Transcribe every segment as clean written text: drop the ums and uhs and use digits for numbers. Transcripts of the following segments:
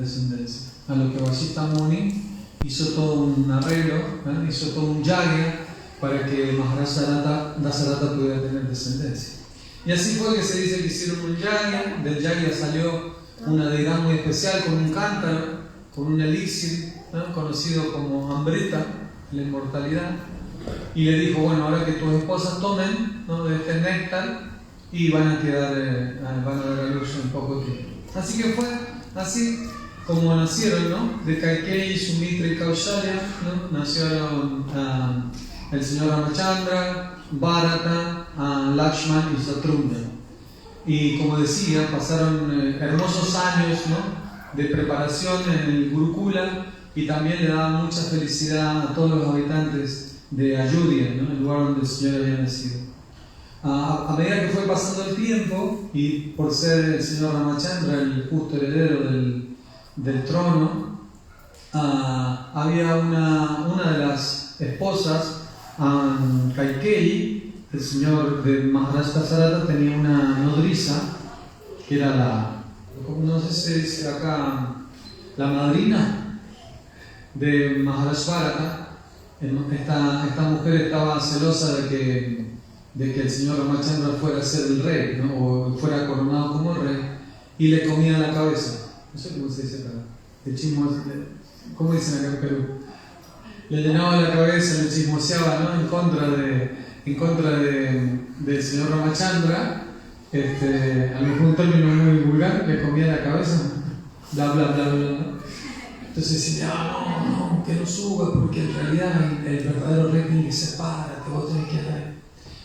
descendencia. A lo que Vashishta Muni hizo todo un arreglo, hizo todo un yagya para que Maharaj Dasarata pudiera tener descendencia. Y así fue que se dice que hicieron un yagya, del yagya salió una deidad muy especial con un cántaro, con un elixir, conocido como Amrita, la inmortalidad, y le dijo, bueno, ahora que tus esposas tomen, ¿no?, de este néctar y van a dar a luz en poco tiempo. Así que fue así como nacieron, ¿no? De Kaikeyi, Sumitra y Kaushalya, ¿no? Nacieron el señor Ramachandra, Bharata, Lakshman y Shatrugna. Y como decía, pasaron hermosos años, ¿no?, de preparación en el Gurukula, y también le daba mucha felicidad a todos los habitantes de Ayodhya, ¿no?, el lugar donde el Señor había nacido. A medida que fue pasando el tiempo, y por ser el señor Ramachandra el justo heredero del trono, había una de las esposas, Kaikeyi, el señor de Maharaj Dasarata, tenía una nodriza que era no sé si se dice acá, la madrina de Maharaj Bharata. Esta mujer estaba celosa de que el señor Ramachandra fuera a ser el rey, ¿no?, o fuera coronado como rey, y le comía la cabeza. No sé cómo se dice acá. ¿Cómo dicen acá en Perú? Le llenaba la cabeza, le chismoseaba, ¿no?, en contra del señor Ramachandra. A lo mejor un término muy vulgar, le comía la cabeza, bla bla bla bla. Entonces decía, no, que no suba, porque en realidad el verdadero rey tiene que ser párate, vos tenés que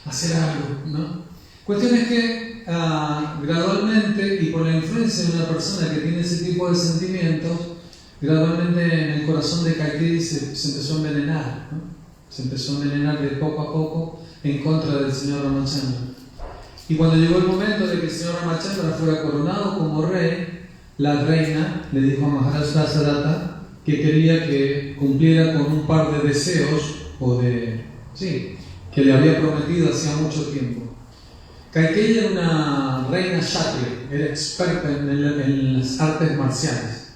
hacer algo, ¿no? Cuestión es que gradualmente, y por la influencia de una persona que tiene ese tipo de sentimientos, gradualmente en el corazón de Kaikeyi se empezó a envenenar, ¿no? Se empezó a envenenar de poco a poco en contra del señor Ramachandra. Y cuando llegó el momento de que el señor Ramachandra fuera coronado como rey, la reina le dijo a Maharaj Dasarata que quería que cumpliera con un par de deseos, que le había prometido hacía mucho tiempo. Kaikeyi era una reina kshatriya, era experta en las artes marciales.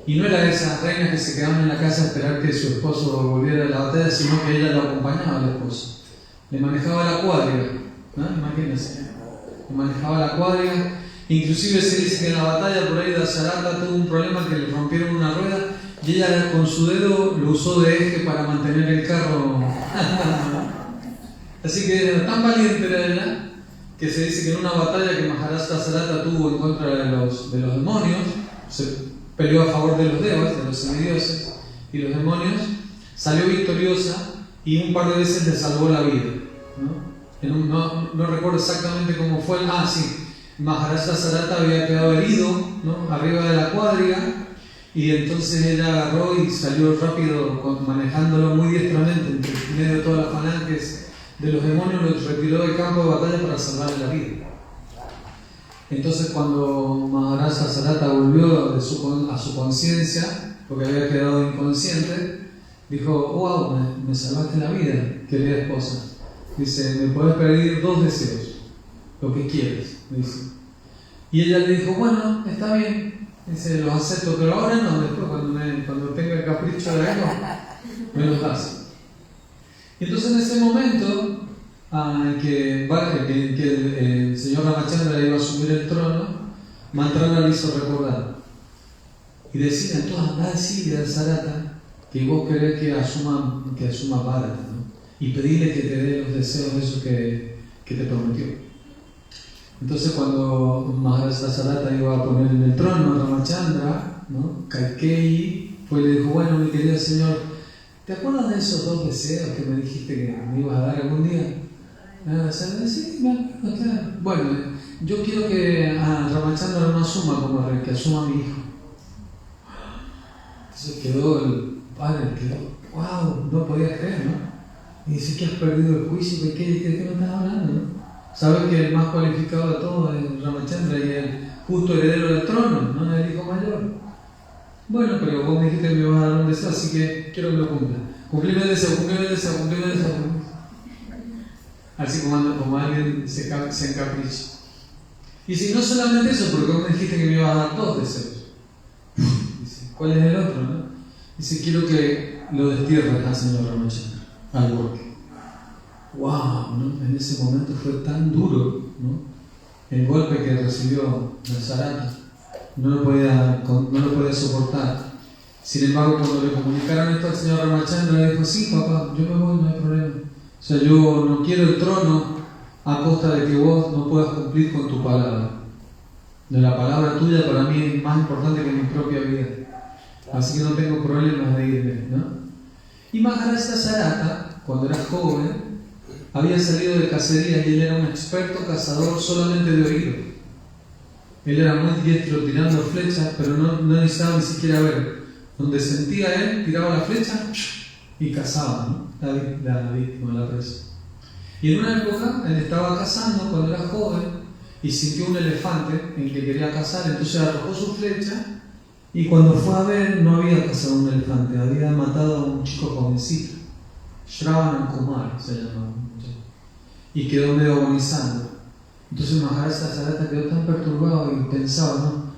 Y no era de esas reinas que se quedaban en la casa a esperar que su esposo volviera de la batalla, sino que ella lo acompañaba a la esposa. Le manejaba la cuadriga, ¿no? Imagínense, le manejaba la cuadriga. Inclusive se dice que en la batalla por ahí Dasarata tuvo un problema, que le rompieron una rueda y ella con su dedo lo usó de eje para mantener el carro. Así que era tan valiente era ella, que se dice que en una batalla que Maharaj Dasarata tuvo en contra de los demonios, se peleó a favor de los devas, de los semidioses y los demonios, salió victoriosa y un par de veces le salvó la vida, ¿no? No recuerdo exactamente cómo fue. Maharaj Dasarata había quedado herido, ¿no?, arriba de la cuadriga, y entonces ella agarró y salió rápido, manejándolo muy diestramente entre medio de todas las falanges de los demonios, los retiró del campo de batalla para salvarle la vida. Entonces cuando Maharaj Dasarata volvió a su conciencia, porque había quedado inconsciente, dijo, wow, me salvaste la vida, querida esposa. Dice, me podés pedir 2 deseos, lo que quieras, dice. Y ella le dijo, bueno, está bien, dice, los acepto, pero ahora no, después cuando tenga el capricho de algo, me los das. Y entonces en ese momento, que el señor Ramachandra iba a asumir el trono, Mantrana le hizo recordar. Y decía, entonces anda a decirle a Dasarata que vos querés que asuma Bharata, ¿no? Y pedirle que te dé los deseos de esos que te prometió. Entonces cuando Maharaj Dasarata iba a poner en el trono a Ramachandra, ¿no?, Kaikeyi fue y le dijo, bueno, mi querido señor, ¿te acuerdas de esos 2 deseos que me dijiste que me ibas a dar algún día? Sí, me acuerdo, claro. Bueno, yo quiero que Ramachandra no asuma como rey, que asuma a mi hijo. Entonces el padre quedó, wow, no podía creer, ¿no? Y dice, que has perdido el juicio, ¿de qué me estás hablando, no? Sabes que el más cualificado de todos es Ramachandra y el justo heredero del trono, no es el hijo mayor. Bueno, pero vos me dijiste que me ibas a dar un deseo, así que quiero que lo cumpla. Cumplime el deseo. Así como alguien se encapricha. Y si no solamente eso, porque vos me dijiste que me ibas a dar 2 deseos. ¿cuál es el otro? ¿No? Dice, quiero que lo destierres al señor Ramachandra, al golpe. ¡Wow! ¿No? En ese momento fue tan duro, ¿no? El golpe que recibió Dasharata. No lo podía soportar. Sin embargo, cuando le comunicaron esto al señor Ramachandra, le dijo, sí, papá, yo me voy, no hay problema. O sea, yo no quiero el trono a costa de que vos no puedas cumplir con tu palabra. De la palabra tuya para mí es más importante que mi propia vida. Así que no tengo problemas de irme, ¿no? Y Maharaj Dasharata, cuando era joven, había salido de cacería y él era un experto cazador solamente de oído. Él era muy diestro tirando flechas, pero no necesitaba ni siquiera ver. Donde sentía él, tiraba la flecha y cazaba, ¿no? la víctima, la presa. Y en una época él estaba cazando cuando era joven y sintió un elefante en el que quería cazar, entonces arrojó su flecha y cuando fue a ver no había cazado un elefante, había matado a un chico jovencito, Shravan Kumar se llamaba, y quedó medio agonizando. Entonces Maharaj Dasharata quedó tan perturbado y pensaba, ¿no?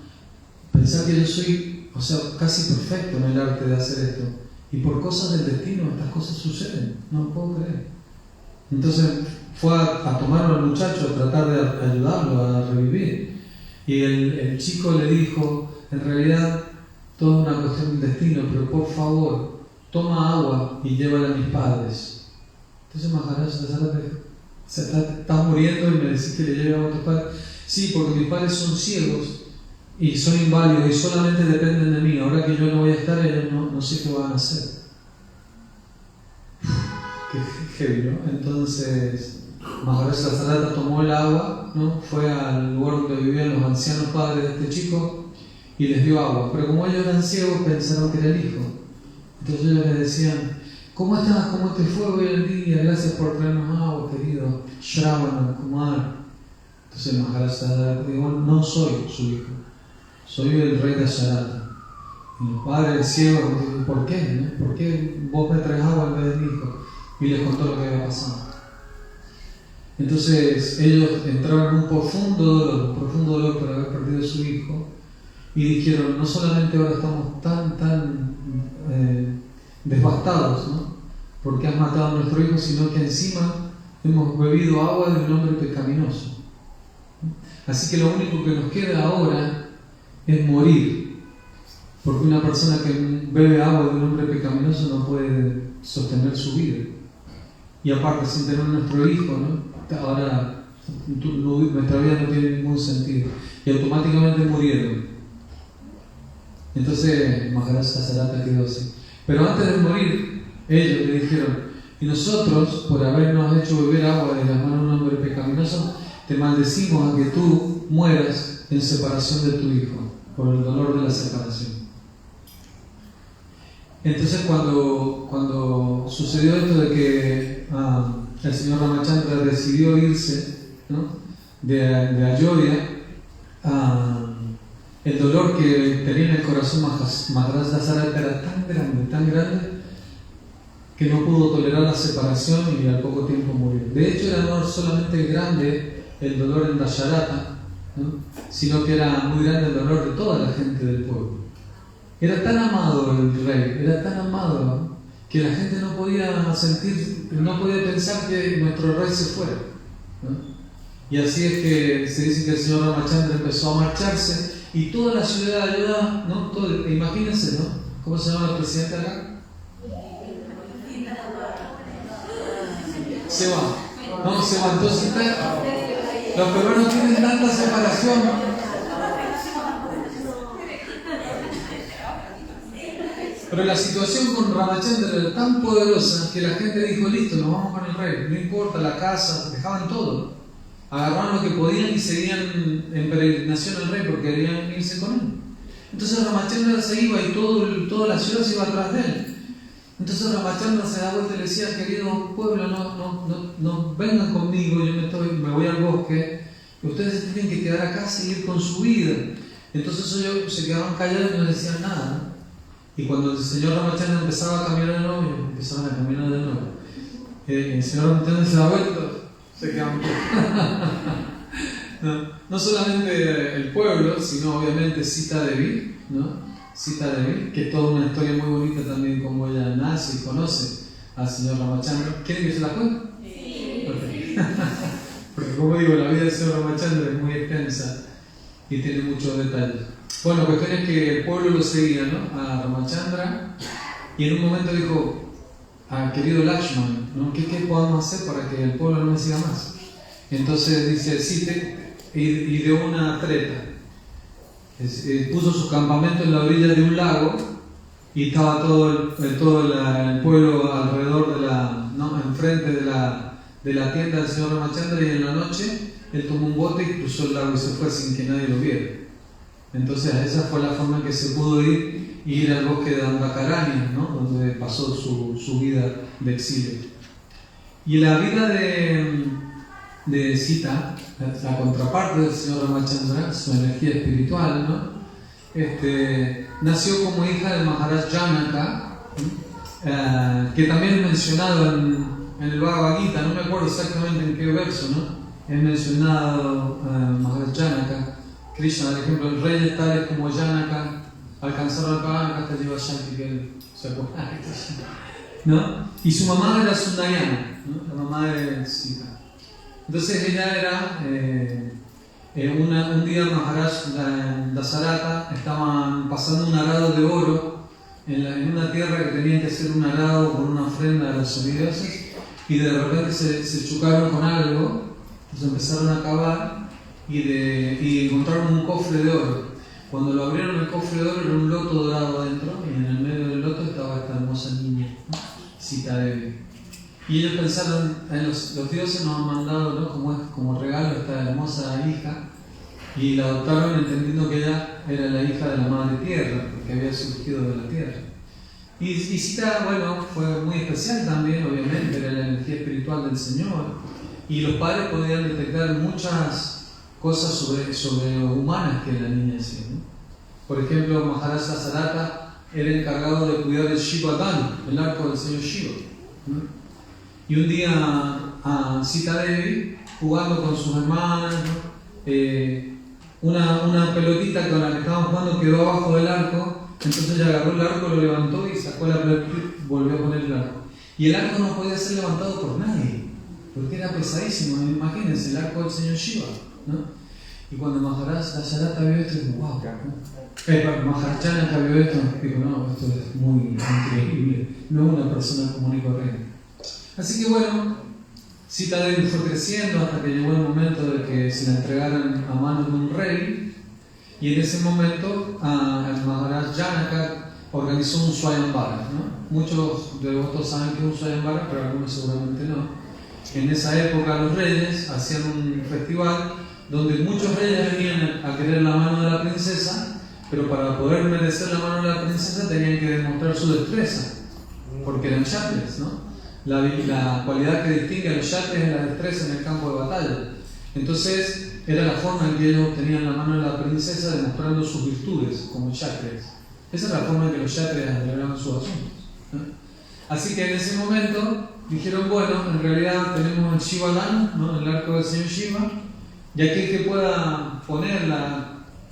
Pensar que yo soy, o sea, casi perfecto en el arte de hacer esto, y por cosas del destino estas cosas suceden, no puedo creer. Entonces fue a tomarlo al muchacho, a tratar de ayudarlo a revivir, y el chico le dijo, en realidad todo es una cuestión del destino, pero por favor toma agua y llévala a mis padres. Entonces Maharaj Dasharata dijo, estás muriendo y me decís que le lleve agua a tus padres. Sí, porque mis padres son ciegos y son inválidos y solamente dependen de mí. Ahora que yo no voy a estar, ellos no sé qué van a hacer. Qué heavy, ¿no? Entonces Maharaj Dasharata tomó el agua, ¿no? Fue al lugar donde vivían los ancianos padres de este chico y les dio agua. Pero como ellos eran ciegos, pensaron que era el hijo. Entonces ellos le decían, ¿cómo estás? ¿Cómo te fue hoy el día? Gracias por traernos agua, querido Shravan Kumar. Entonces Maharaj Dasharata dijo, no soy su hijo, soy el rey Dasharata. Y los padres del ciego dijeron, ¿por qué? ¿No? ¿Por qué vos me traes agua en vez de mi hijo? Y les contó lo que había pasado. Entonces ellos entraron en un profundo dolor por haber perdido a su hijo y dijeron, no solamente ahora estamos tan devastados, ¿no? Porque has matado a nuestro hijo, sino que encima hemos bebido agua de un hombre pecaminoso. Así que lo único que nos queda ahora es morir, porque una persona que bebe agua de un hombre pecaminoso no puede sostener su vida. Y aparte, sin tener nuestro hijo, ¿no? Ahora nuestra vida no tiene ningún sentido. Y automáticamente murieron. Entonces Maharaj Dasharata quedó así. Pero antes de morir, ellos le dijeron, y nosotros, por habernos hecho beber agua de las manos de un hombre pecaminoso, te maldecimos a que tú mueras en separación de tu hijo, por el dolor de la separación. Entonces cuando sucedió esto de que el señor Ramachandra decidió irse, ¿no? de Ayodhya, el dolor que tenía en el corazón Maharaj Dasharata era tan grande, que no pudo tolerar la separación y al poco tiempo murió. De hecho, era no solamente grande el dolor en Dasharata, ¿no? sino que era muy grande el dolor de toda la gente del pueblo. Era tan amado el rey, era tan amado, ¿no? que la gente no podía pensar que nuestro rey se fuera, ¿no? Y así es que se dice que el señor Ramachandra empezó a marcharse y toda la ciudad de Ayodhya, ¿no? Imagínense, ¿no? ¿Cómo se llama el presidente acá? Se va. No, se va. Entonces, los peruanos tienen tanta separación. Pero la situación con Ramachandra era tan poderosa que la gente dijo, listo, nos vamos con el rey. No importa la casa, dejaban todo. Agarraron lo que podían y seguían en peregrinación al rey porque querían irse con él. Entonces Ramachandra se iba y toda la ciudad se iba atrás de él. Entonces Ramachandra se da vuelta y le decía, querido pueblo, no vengan conmigo, yo me voy al bosque, ustedes tienen que quedar acá, seguir con su vida. Entonces ellos se quedaban callados y no decían nada, ¿no? Y cuando el señor Ramachandra empezaba a caminar de nuevo, ellos empezaban a caminar de nuevo. El señor Ramachandra se da vuelta, se quedaban ¿no? no solamente el pueblo, sino obviamente Sita Devi, ¿no? Sita Devi, que es toda una historia muy bonita también, como ella nace y conoce al señor Ramachandra. ¿Quieren que se la cuente? Sí. Porque como digo, la vida del señor Ramachandra es muy extensa y tiene muchos detalles. Bueno, la cuestión es que el pueblo lo seguía, ¿no? A Ramachandra, y en un momento dijo: querido Lakshman, ¿no? ¿Qué podemos hacer para que el pueblo no me siga más? Entonces dice Sita, y de una treta. Puso su campamento en la orilla de un lago y estaba todo el pueblo alrededor enfrente de la tienda del señor Ramachandra, y en la noche él tomó un bote y cruzó el lago y se fue sin que nadie lo viera. Entonces esa fue la forma en que se pudo ir al bosque de Dandakaranya, ¿no? Donde pasó su vida de exilio. Y la vida de Sita, la contraparte del señor Ramachandra, su energía espiritual, ¿no? Nació como hija de Maharaj Janaka, que también es mencionado en el Bhagavad Gita, no me acuerdo exactamente en qué verso, ¿no? Es mencionado Maharaj Janaka. Krishna, por ejemplo, el rey de tales como Janaka alcanzaron al Bhagavan hasta llevar Shanti, que él se acuerda, ¿no? Y su mamá era Sundayana, ¿no? La mamá de Sita. Entonces ella era, un día Maharaj Dasarata estaban pasando un arado de oro en una tierra que tenían que hacer un arado con una ofrenda a los semidioses, y de repente se chocaron con algo, entonces empezaron a cavar y encontraron un cofre de oro. Cuando lo abrieron, el cofre de oro era un loto dorado adentro, y en el medio del loto estaba esta hermosa niña, ¿no? Sita Devi. Y ellos pensaron, los dioses nos han mandado, ¿no? como regalo esta hermosa hija, y la adoptaron entendiendo que ella era la hija de la madre tierra, porque había surgido de la tierra. Y Sita, bueno, fue muy especial también, obviamente, era la energía espiritual del Señor, y los padres podían detectar muchas cosas sobrehumanas que la niña hacía, ¿no? Por ejemplo, Maharaj Dasarata era encargado de cuidar el Shiva Dan, el arco del señor Shiva, ¿no? Y un día a Sita Devi, jugando con sus hermanas, ¿no? Una pelotita con la que estaban jugando quedó abajo del arco, entonces ella agarró el arco, lo levantó y sacó la pelotita y volvió a poner el arco. Y el arco no podía ser levantado por nadie, porque era pesadísimo. Imagínense, el arco del señor Shiva, ¿no? Y cuando Maharaj Dasarata vio esto, dijo: wow, Maharaj Janaka vio esto, dijo: no, esto es muy increíble, no es una persona común y corriente. Así que bueno, Sita Devi fue creciendo hasta que llegó el momento de que se la entregaran a manos de un rey, y en ese momento el Maharaj Janaka organizó un Swayamvara, ¿no? Muchos de vosotros saben que es un Swayamvara, pero algunos seguramente no. En esa época los reyes hacían un festival donde muchos reyes venían a querer la mano de la princesa, pero para poder merecer la mano de la princesa tenían que demostrar su destreza, porque eran kshatriyas, ¿no? La cualidad que distingue a los kshatriyas es la destreza en el campo de batalla. Entonces era la forma en que ellos obtenían la mano de la princesa, demostrando sus virtudes como kshatriyas. Esa es la forma en que los kshatriyas arreglaban sus asuntos, ¿no? Así que en ese momento dijeron: bueno, en realidad tenemos el Shivadan, ¿no? El arco del señor Shiva, y aquel que pueda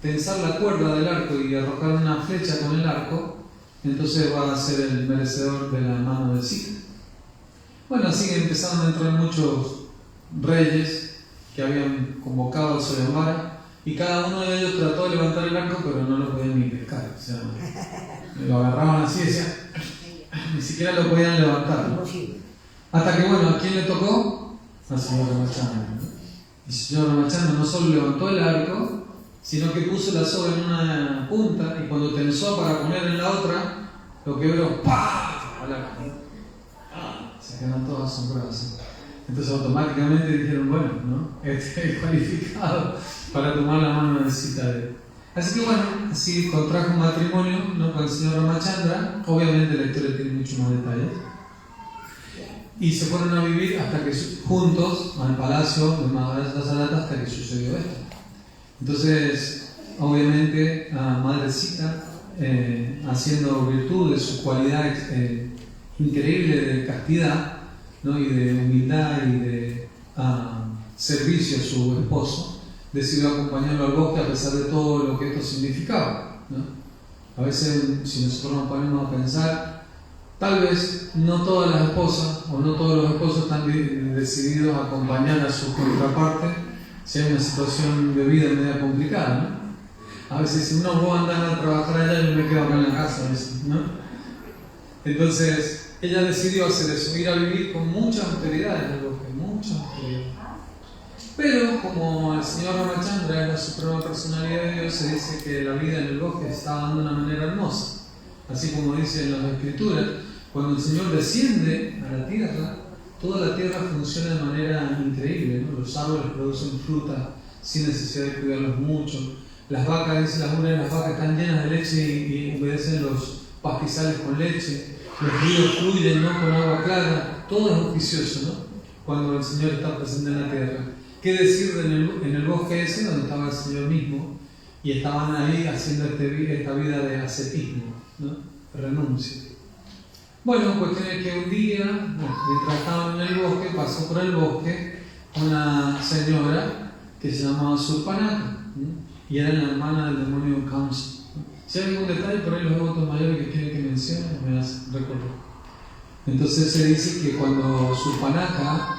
tensar la cuerda del arco y arrojar una flecha con el arco, entonces va a ser el merecedor de la mano de Sita. Bueno, así que empezaron a entrar muchos reyes que habían convocado al Swayamvara, y cada uno de ellos trató de levantar el arco, pero no lo podían ni pescar. O sea, lo agarraban así y decían, ni siquiera lo podían levantar, ¿no? Hasta que, bueno, ¿a quién le tocó? Al señor Ramachandra, ¿no? Y el señor Ramachandra no solo levantó el arco, sino que puso la soga en una punta, y cuando tensó para poner en la otra, lo quebró. ¡Pah! Al arco, ¿no? Se quedaron todos asombrados. Entonces automáticamente dijeron: bueno, ¿no? Este es cualificado para tomar la mano de Sita Devi. Así que bueno, así contrajo un matrimonio, ¿no? Con el señor Ramachandra. Obviamente la historia tiene muchos más detalles. Y se fueron a vivir hasta que juntos al palacio de Maharaj Dasarata, hasta que sucedió esto. Entonces, obviamente, Madre Sita, haciendo virtud de su cualidad increíble de castidad, ¿no? Y de humildad y de servicio a su esposo, decidió acompañarlo al bosque a pesar de todo lo que esto significaba, ¿no? A veces, si nosotros nos ponemos a pensar, tal vez no todas las esposas o no todos los esposos están decididos a acompañar a su contraparte si hay una situación de vida media complicada, ¿no? A veces dicen, no, vos andás a trabajar allá y yo me quedo acá en la casa, ¿no? Entonces, ella decidió hacer eso, ir a vivir con mucha austeridad en el bosque, mucha austeridad. Pero como el señor Ramachandra es la suprema personalidad de Dios, se dice que la vida en el bosque está dando de una manera hermosa. Así como dice en las Escrituras, cuando el Señor desciende a la tierra, toda la tierra funciona de manera increíble, ¿no? Los árboles producen fruta sin necesidad de cuidarlos mucho. Las vacas, dice la Biblia, las vacas están llenas de leche y obedecen los pastizales con leche. Los ríos fluyen, ¿no?, con agua clara. Todo es auspicioso, ¿no?, cuando el Señor está presente en la tierra. ¿Qué decir en el bosque ese donde estaba el Señor mismo? Y estaban ahí haciendo esta vida de ascetismo, ¿no?, renuncia. Bueno, cuestión es que un día, mientras estaban en el bosque, pasó por el bosque una señora que se llamaba Surpanaka, ¿no?, y era la hermana del demonio Kamsa. Si hay algún detalle por ahí los devotos mayores que quieren que mencione, me hacen recordar. Entonces se dice que cuando Surpanaka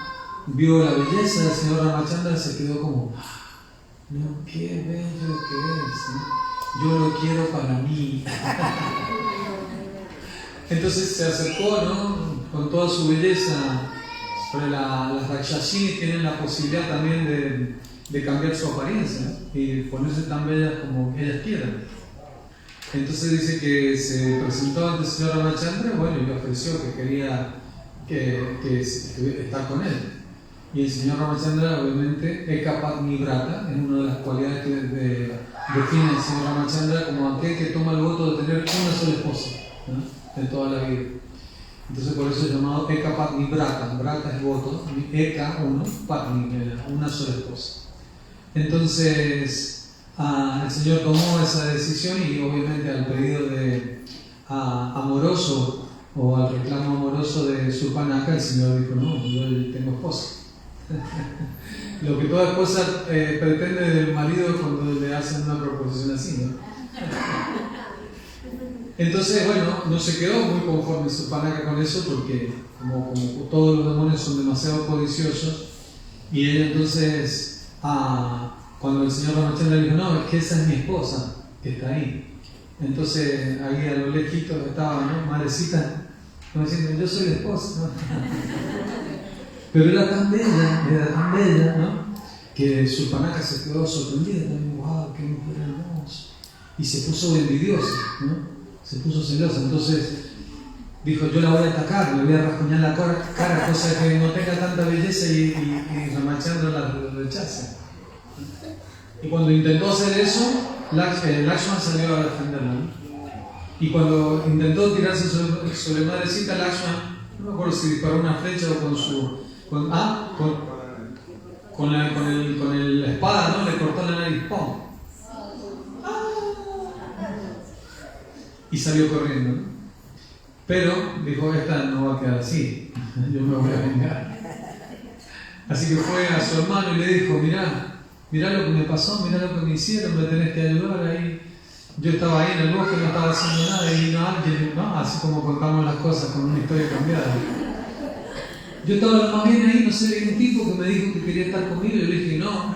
vio la belleza del señor Ramachandra, se quedó como, no, qué bello que es, ¿no? Yo lo quiero para mí. Entonces se acercó, ¿no?, con toda su belleza. Las Rakshasini tienen la posibilidad también de cambiar su apariencia, ¿no?, y ponerse tan bellas como ellas quieran. Entonces dice que se presentó ante el señor Ramachandra, bueno, y le ofreció que quería estar con él. Y el señor Ramachandra, obviamente, Ekapatnivrata, es una de las cualidades que define el señor Ramachandra como aquel que toma el voto de tener una sola esposa, ¿no?, de toda la vida. Entonces por eso es llamado Ekapatnivrata. Vrata es voto, Eka, uno, Patni, una sola esposa. Entonces el Señor tomó esa decisión y obviamente al pedido amoroso o al reclamo amoroso de Surpanaka, el Señor dijo, no, yo tengo esposa. Lo que toda esposa pretende del marido cuando le hacen una proposición así, ¿no? Entonces, bueno, no se quedó muy conforme Surpanaka con eso porque como todos los demonios son demasiado codiciosos, y ella entonces, cuando el señor Ramachandra dijo, no, es que esa es mi esposa que está ahí. Entonces ahí a lo lejitos estaba, ¿no?, Madrecita, como diciendo, yo soy la esposa, ¿no? Pero era tan bella, ¿no?, que Surpanaka se quedó sorprendida también, wow, qué mujer hermosa. Y se puso envidiosa, ¿no?, se puso celosa. Entonces dijo, yo la voy a atacar, le voy a rasguñar la cara, cosa que no tenga tanta belleza y Ramachandra la rechace. Y cuando intentó hacer eso, Lakshman salió a defenderla, ¿no? Y cuando intentó tirarse sobre Madrecita, Lakshman, no me acuerdo si disparó una flecha o con la espada, ¿no?, le cortó la nariz, ¡pum! Y salió corriendo, ¿no? Pero dijo, esta no va a quedar así, yo me voy a vengar. Así que fue a su hermano y le dijo, mirá lo que me pasó, mirá lo que me hicieron, me tenés que ayudar ahí. Yo estaba ahí en el bosque, no estaba haciendo nada, y vino alguien, ¿no?, así como contamos las cosas con una historia cambiada. Yo estaba más bien ahí, no sé, hay un tipo que me dijo que quería estar conmigo, y yo le dije no.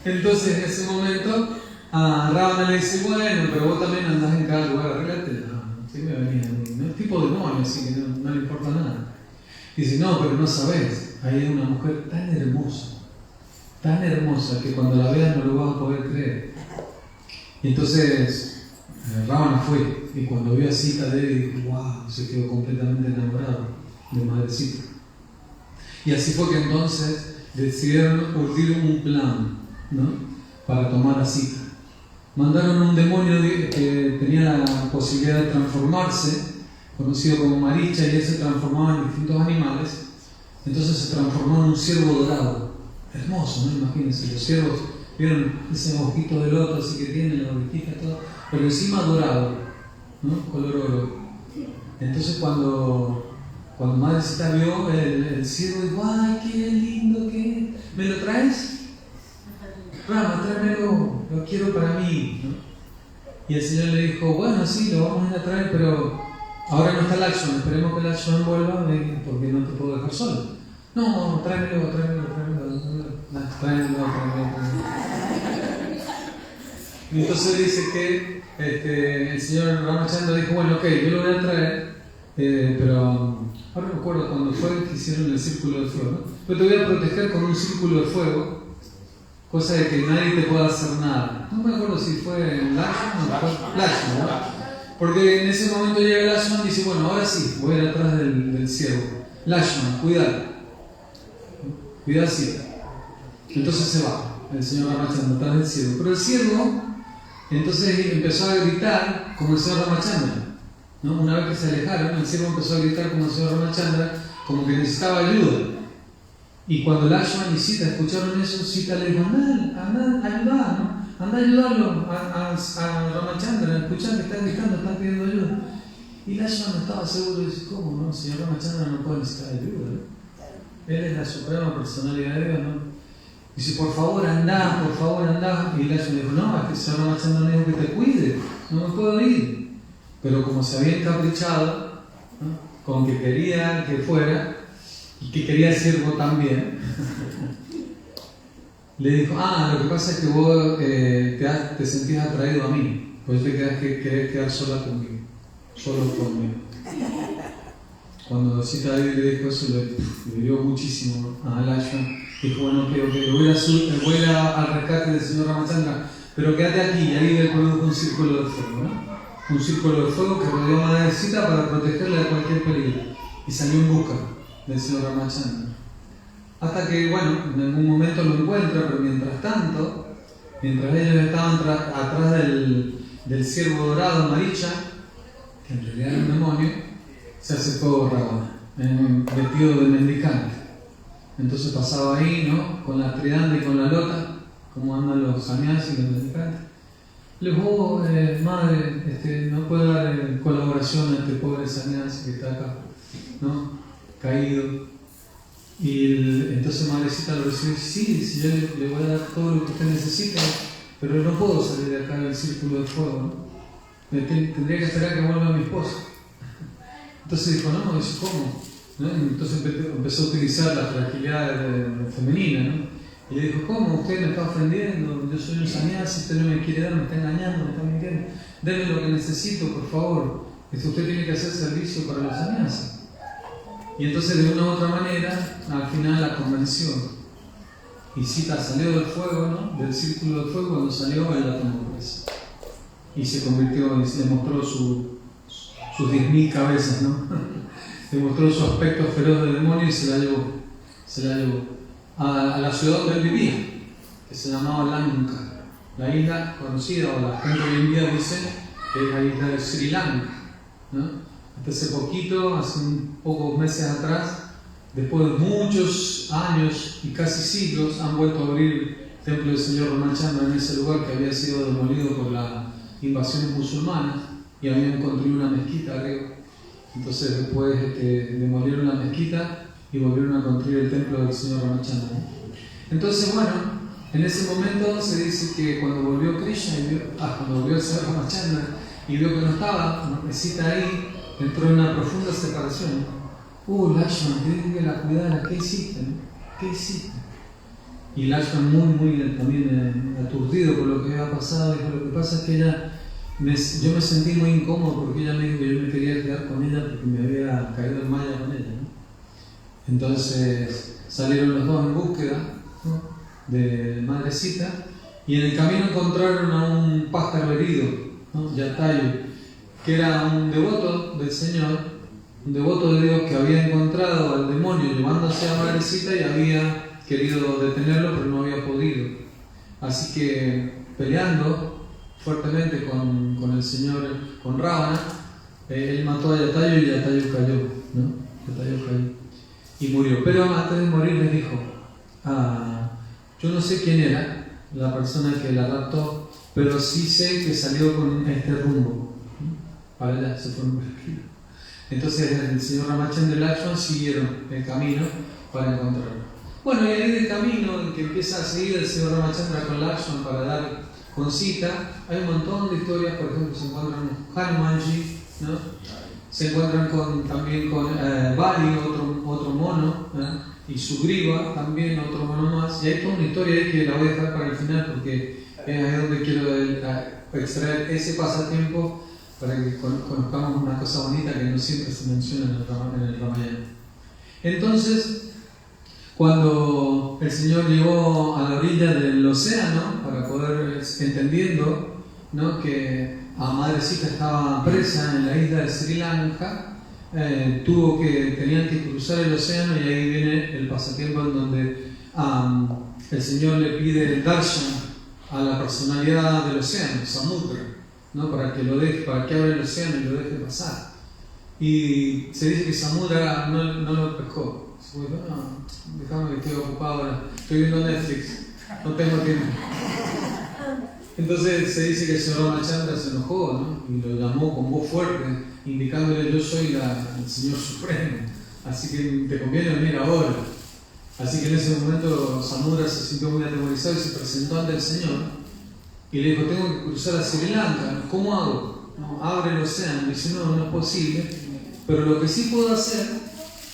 Entonces en ese momento Ravana le dice, bueno, pero vos también andás en cada lugar, arreglate. No, sí me venía a mí, ¿no? Tipo demonio, así que no le importa nada. Dice, no, pero no sabés, ahí hay una mujer tan hermosa, que cuando la veas no lo vas a poder creer. Y entonces Ravana fue, y cuando vio a Sita Devi, dijo, wow, se quedó completamente enamorado de Madrecita. Y así fue que entonces decidieron urdir un plan, ¿no?, para tomar a Sita. Mandaron a un demonio que tenía la posibilidad de transformarse, conocido como Maricha, y él se transformaba en distintos animales. Entonces se transformó en un ciervo dorado, hermoso, ¿no? Imagínense, los ciervos, vieron ese ojito de loto así que tiene, la orejita, todo, pero encima dorado, ¿no?, color oro. Entonces cuando Madrecita vio el ciervo, dijo, ¡ay, qué lindo que es! ¿me lo traes? Rama, tráemelo, lo quiero para mí, ¿no? Y el Señor le dijo, bueno, sí, lo vamos a ir a traer, pero ahora no está Lakshman, esperemos que Lakshman vuelva, porque no te puedo dejar solo. No, tráemelo. Y entonces dice que el señor Ramachandra dijo, bueno, ok, yo lo voy a traer, pero ahora no recuerdo cuando fue que hicieron el círculo de fuego, ¿no? Pero te voy a proteger con un círculo de fuego, cosa de que nadie te pueda hacer nada. No me acuerdo si fue Lakshman o fue Lakshman, ¿no? Porque en ese momento llega Lakshman y dice, bueno, ahora sí, voy a ir atrás del ciervo. Lakshman, cuidado Sita. Entonces se va el señor Ramachandra atrás del ciervo. Pero el ciervo entonces empezó a gritar como el señor Ramachandra, ¿no? Una vez que se alejaron, el ciervo empezó a gritar como el señor Ramachandra, como que necesitaba ayuda. Y cuando Lakshman y Sita escucharon eso, Sita le dijo, anda, ayudá, ¿no? Anda a ayudarlo a Ramachandra, escuchá que está gritando, está pidiendo ayuda. Y Lakshman no estaba seguro y dice, ¿cómo no? El señor Ramachandra no puede necesitar ayuda, ¿no? Él es la suprema personalidad de Dios, ¿no? Dice, por favor, anda. Y Lakshman dijo, no, es que el señor Ramachandra me dijo que te cuide, no me puedo ir. Pero como se había encaprichado, ¿no? Con que quería que fuera, y que quería el siervo también, le dijo, lo que pasa es que vos te sentías atraído a mí, pues te querés quedar solo conmigo. Cuando Sita Devi le dijo eso, le dio muchísimo a Lakshman. Dijo, bueno, voy al rescate del señor Ramachandra, pero quédate aquí. Y ahí le produjo un círculo de fuego, ¿no? Un círculo de fuego que rodeó a Madre Sita para protegerla de cualquier peligro. Y salió en busca del señor Ramachandra. Hasta que, bueno, en algún momento lo encuentra, pero mientras tanto, mientras ellos estaban atrás del ciervo dorado Maricha, que en realidad era un demonio, se acercó Ravana, vestido de mendicante. Entonces pasaba ahí, ¿no? Con la tridanda y con la lota, como andan los sannyasis y los mendicantes. Le dijo, madre, ¿no puede dar colaboración a este pobre sannyasi que está acá, ¿no? Caído? Y entonces Madrecita lo recibe, sí, yo le voy a dar todo lo que usted necesita, pero no puedo salir de acá del círculo de fuego, ¿no? Tendría que esperar que vuelva mi esposo. Entonces dijo, no, dice, ¿cómo? ¿No? Entonces empezó a utilizar la fragilidad femenina, ¿no? Y le dijo, ¿cómo? Usted me está ofendiendo, yo soy un sannyasi, usted no me quiere dar, me está engañando, me está mintiendo. Deme lo que necesito, por favor. Usted tiene que hacer servicio para los sannyasis. Y entonces de una u otra manera, al final la convenció. Y Sita salió del fuego, ¿no? Del círculo de fuego, cuando salió él la tomó presa. Y se convirtió, y se mostró sus 10.000 cabezas, ¿no? Demostró su aspecto feroz de demonio y se la llevó a la ciudad donde él vivía, que se llamaba Lanka, la isla conocida, o la gente hoy en día dice que es la isla de Sri Lanka, ¿no? Hasta hace poquito, hace pocos meses atrás, después de muchos años y casi siglos, han vuelto a abrir el templo del señor Ramachandra en ese lugar que había sido demolido por las invasiones musulmanas y habían construido una mezquita arriba. Entonces después demolieron la mezquita y volvieron a construir el templo del señor Ramachandra. Entonces, bueno, en ese momento se dice que cuando volvió Krishna cuando volvió el señor Ramachandra y vio que no estaba Sita ahí, entró en una profunda separación. Lakshman, tienes que la cuidara, ¿qué hiciste? ¿No? ¿Qué hiciste? Y Lakshman muy también aturdido por lo que había pasado, dijo, lo que pasa es que yo me sentí muy incómodo porque ella me dijo que yo me quería quedar con ella porque me había caído en malla con ella, ¿no? Entonces salieron los dos en búsqueda, ¿no? De Madrecita, y en el camino encontraron a un pájaro herido, ¿no? Yatayu, que era un devoto del Señor, un devoto de Dios que había encontrado al demonio llevándose a Madrecita y había querido detenerlo pero no había podido. Así que peleando fuertemente con el Señor, con Ravana, él mató a Yatayu y Yatayu cayó, ¿no? Yatayu cayó y murió. Pero antes de morir les dijo, yo no sé quién era la persona que la raptó, pero sí sé que salió con este rumbo. Para allá se fueron perdidos. Entonces el señor Ramachandra y Lakshman siguieron el camino para encontrarlo. Bueno, y ahí del camino en que empieza a seguir el señor Ramachandra con Lakshman para dar con Sita, hay un montón de historias. Por ejemplo, se encuentran con Hanumanji, ¿no? Se encuentran también con Bali, otro mono, y Sugriva, también otro mono más. Y hay toda una historia ahí que la voy a dejar para el final porque es ahí donde quiero extraer ese pasatiempo para que conozcamos una cosa bonita que no siempre se menciona en el Ramayana. Entonces, cuando el Señor llegó a la orilla del océano para poder, entendiendo, ¿no?, que a Madre Sita estaba presa en la isla de Sri Lanka, tenían que cruzar el océano, y ahí viene el pasatiempo en donde el Señor le pide el darshan a la personalidad del océano, Samudra, ¿no?, para que abra el océano y lo deje pasar. Y se dice que Samudra no lo pescó. No, déjame que estoy ocupado ahora, estoy viendo Netflix, no tengo tiempo. Entonces se dice que el señor Ramachandra se enojó, ¿no?, y lo llamó con voz fuerte, indicándole: yo soy el Señor Supremo, así que te conviene venir ahora. Así que en ese momento Samudra se sintió muy atemorizado y se presentó ante el Señor y le dijo: tengo que cruzar a Sri Lanka, ¿cómo hago? No, abre el océano. Y dice: no es posible, pero lo que sí puedo hacer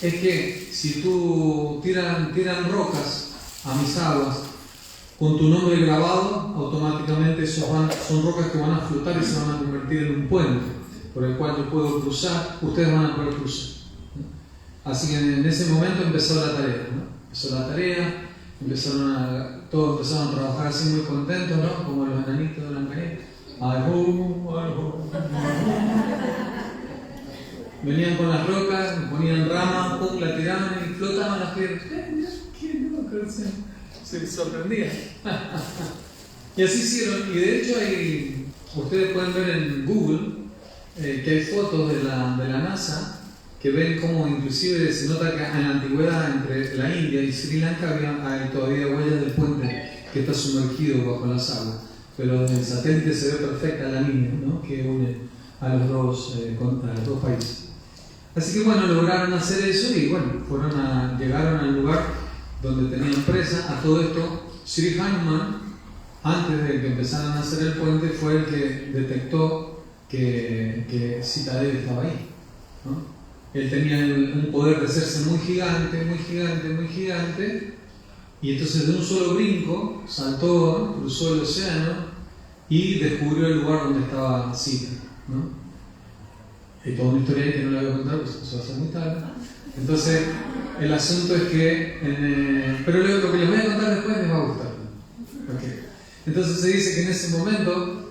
es que si tú tiran rocas a mis aguas con tu nombre grabado, automáticamente son rocas que van a flotar y se van a convertir en un puente por el cual yo puedo cruzar, ustedes van a poder cruzar. Así que en ese momento empezó la tarea, ¿no? Todos empezaron a trabajar así muy contentos, ¿no?, como los enanitos de Blancanieves. Venían con las rocas, ponían ramas, pum, la tiraban y flotaban las piedras. ¡Qué loco! Se sorprendía. Y así hicieron. Y de hecho ustedes pueden ver en Google que hay fotos de la NASA que ven cómo inclusive se nota que en la antigüedad entre la India y Sri Lanka hay todavía huellas del puente que está sumergido bajo las aguas. Pero en el satélite se ve perfecta la línea, ¿no?, que une a los dos países. Así que bueno, lograron hacer eso y bueno, llegaron al lugar donde tenían presa. A todo esto, Sri Hanuman, antes de que empezaran a hacer el puente, fue el que detectó que Sita Devi estaba ahí, ¿no? Él tenía un poder de hacerse muy gigante, y entonces de un solo brinco saltó, cruzó el océano y descubrió el lugar donde estaba Sita, ¿no? Hay toda una historia ahí que no la voy a contar porque eso va a ser muy tarde. Entonces, el asunto es que, pero lo que les voy a contar después les va a gustar. Okay. Entonces se dice que en ese momento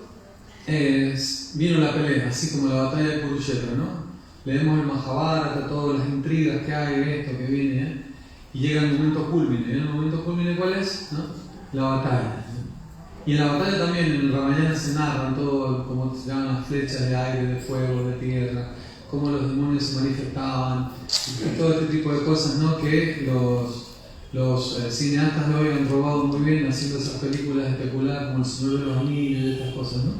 vino la pelea, así como la batalla de Kurukshetra, ¿no? Leemos el Mahabharata, todas las intrigas que hay, esto que viene, y llega el momento culmine. ¿Y el momento culmine cuál es? ¿No? La batalla. Y en la batalla también, en el Ramayana se narran todo, cómo se llaman las flechas de aire, de fuego, de tierra, cómo los demonios se manifestaban, y todo este tipo de cosas, ¿no?, que los cineastas de hoy han robado muy bien haciendo esas películas especulares como El Señor de los Anillos y estas cosas, ¿no?